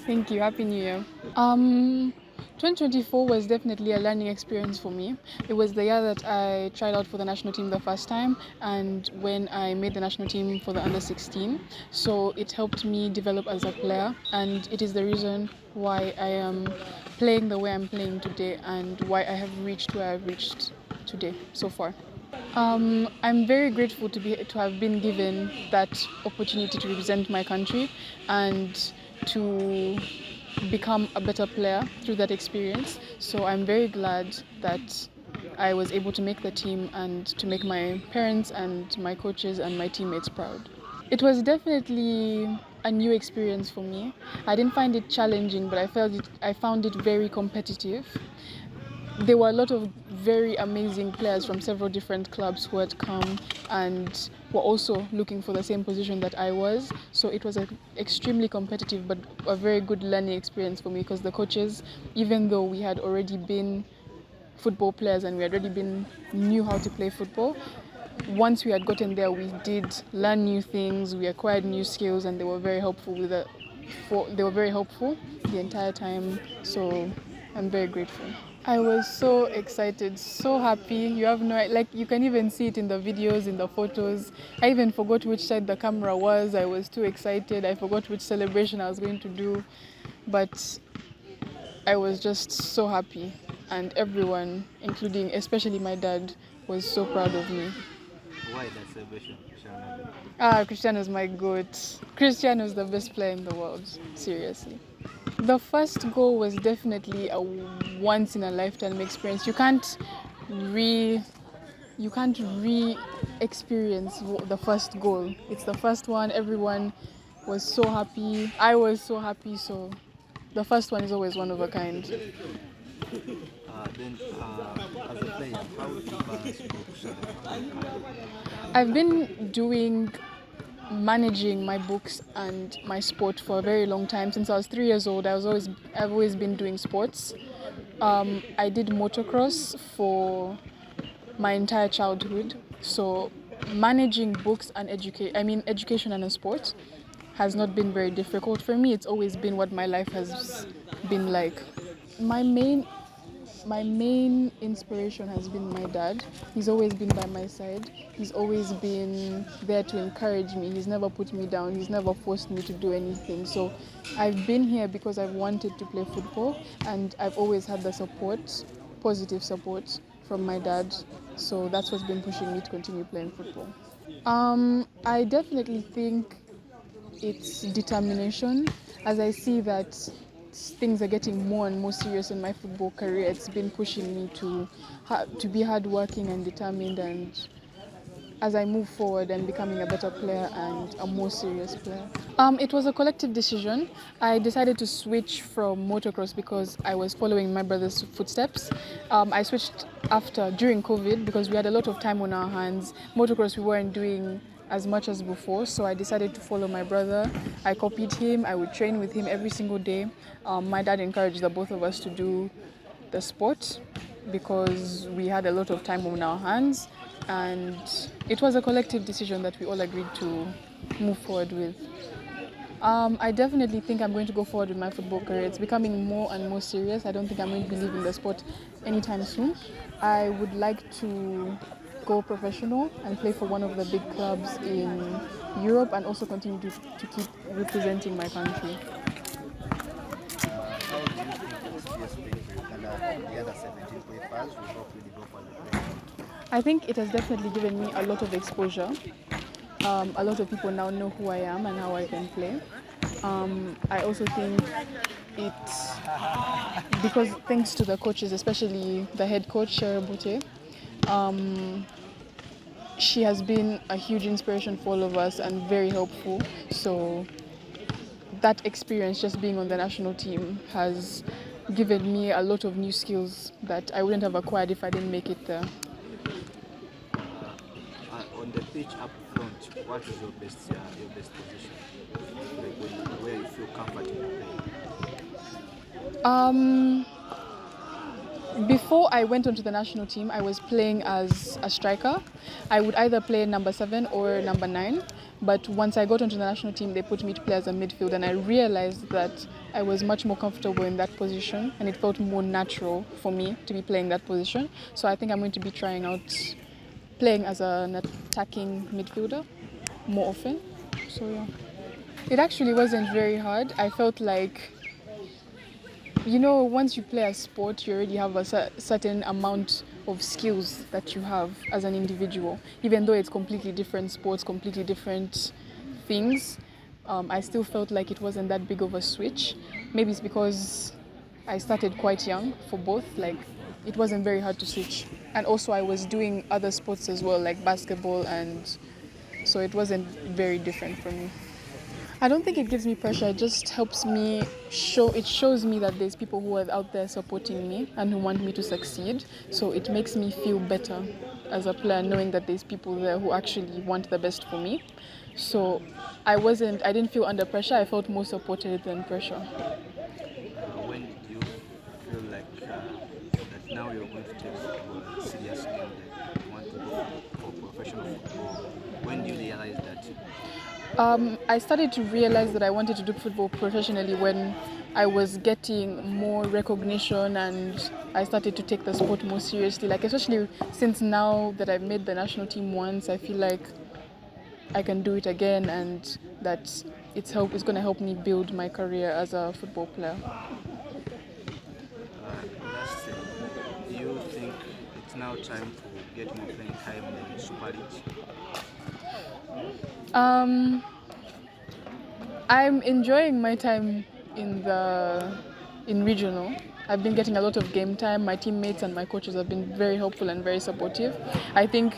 Thank you. Happy New Year. Um, 2024 was definitely a learning experience for me. It was the year that I tried out for the national team the first time, and when I made the national team for the under 16. So it helped me develop as a player, and it is the reason why I am playing the way I'm playing today and why I have reached where I've reached today so far. I'm very grateful to have been given that opportunity to represent my country and to become a better player through that experience. So I'm very glad that I was able to make the team and to make my parents and my coaches and my teammates proud. It was definitely a new experience for me. I didn't find it challenging, but I found it very competitive. There were a lot of very amazing players from several different clubs who had come and were also looking for the same position that I was. So it was extremely competitive, but a very good learning experience for me because the coaches, even though we had already been football players and we had already knew how to play football, once we had gotten there, we did learn new things, we acquired new skills, and they were very helpful they were very helpful the entire time. So I'm very grateful. I was so excited, so happy. You have no, like, you can even see it in the videos, in the photos. I even forgot which side the camera was. I was too excited. I forgot which celebration I was going to do. But I was just so happy. And everyone, including especially my dad, was so proud of me. Why that celebration, Cristiano? Cristiano's my goat. Cristiano's the best player in the world, seriously. The first goal was definitely a once in a lifetime experience. Re you can't re-experience the first goal. It's the first one. Everyone was so happy. I was so happy. So the first one is always one of a kind. As a player, how do you balance books and I've been doing managing my books and my sport for a very long time. Since I was 3 years old, I've always been doing sports. I did motocross for my entire childhood. So managing books and education and a sport has not been very difficult for me. It's always been what my life has been like. My main my main inspiration has been my dad. He's always been by my side. He's always been there to encourage me. He's never put me down. He's never forced me to do anything. So I've been here because I've wanted to play football, and I've always had the support, positive support from my dad. So that's what's been pushing me to continue playing football. I definitely think it's determination. As I see that things are getting more and more serious in my football career, it's been pushing me to be hardworking and determined, and as I move forward and becoming a better player and a more serious player. It was a collective decision. I decided to switch from motocross because I was following my brother's footsteps. I switched during COVID because we had a lot of time on our hands. Motocross we weren't doing as much as before, so I decided to follow my brother. I copied him. I would train with him every single day. My dad encouraged the both of us to do the sport because we had a lot of time on our hands, and it was a collective decision that we all agreed to move forward with. I definitely think I'm going to go forward with my football career. It's becoming more and more serious. I don't think I'm going to be leaving the sport anytime soon. I would like to go professional and play for one of the big clubs in Europe, and also continue to keep representing my country. how do you think this year's playing for Uganda and the other 17 players will help you develop as a player? I think it has definitely given me a lot of exposure. A lot of people now know who I am and how I can play. I also think because thanks to the coaches, especially the head coach, Bute, she has been a huge inspiration for all of us and very helpful. So that experience, just being on the national team, has given me a lot of new skills that I wouldn't have acquired if I didn't make it there. On the pitch up front, what is your best position? Like where you feel comfortable playing? Before I went onto the national team, I was playing as a striker. I would either play number 7 or number 9. But once I got onto the national team, they put me to play as a midfield, and I realized that I was much more comfortable in that position, and it felt more natural for me to be playing that position. So I think I'm going to be trying out playing as an attacking midfielder more often. So yeah. It actually wasn't very hard. I felt like, once you play a sport, you already have a certain amount of skills that you have as an individual. Even though it's completely different sports, completely different things, I still felt like it wasn't that big of a switch. Maybe it's because I started quite young for both. Like, it wasn't very hard to switch. And also, I was doing other sports as well, like basketball, and so it wasn't very different for me. I don't think it gives me pressure. It just helps me it shows me that there's people who are out there supporting me and who want me to succeed. So it makes me feel better as a player, knowing that there's people there who actually want the best for me. So I didn't feel under pressure. I felt more supported than pressure. When did you feel like that now you're going to take football seriously and that you want to go for professional football? When do you realize that? I started to realize that I wanted to do football professionally when I was getting more recognition and I started to take the sport more seriously. Like, especially since now that I've made the national team once, I feel like I can do it again, and that it's going to help me build my career as a football player. Last thing, do you think it's now time to get more playing time in Super League? I'm enjoying my time in regional. I've been getting a lot of game time. My teammates and my coaches have been very helpful and very supportive. I think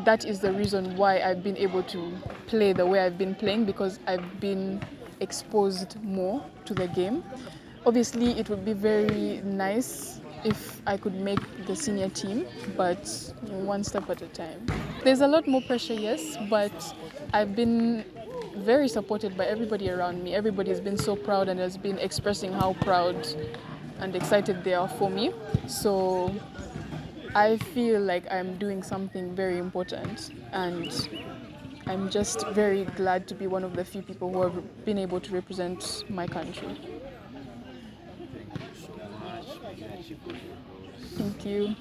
that is the reason why I've been able to play the way I've been playing, because I've been exposed more to the game. Obviously, it would be very nice if I could make the senior team, but one step at a time. There's a lot more pressure, yes, but I've been very supported by everybody around me. Everybody has been so proud and has been expressing how proud and excited they are for me. So I feel like I'm doing something very important, and I'm just very glad to be one of the few people who have been able to represent my country. Thank you so much. Thank you.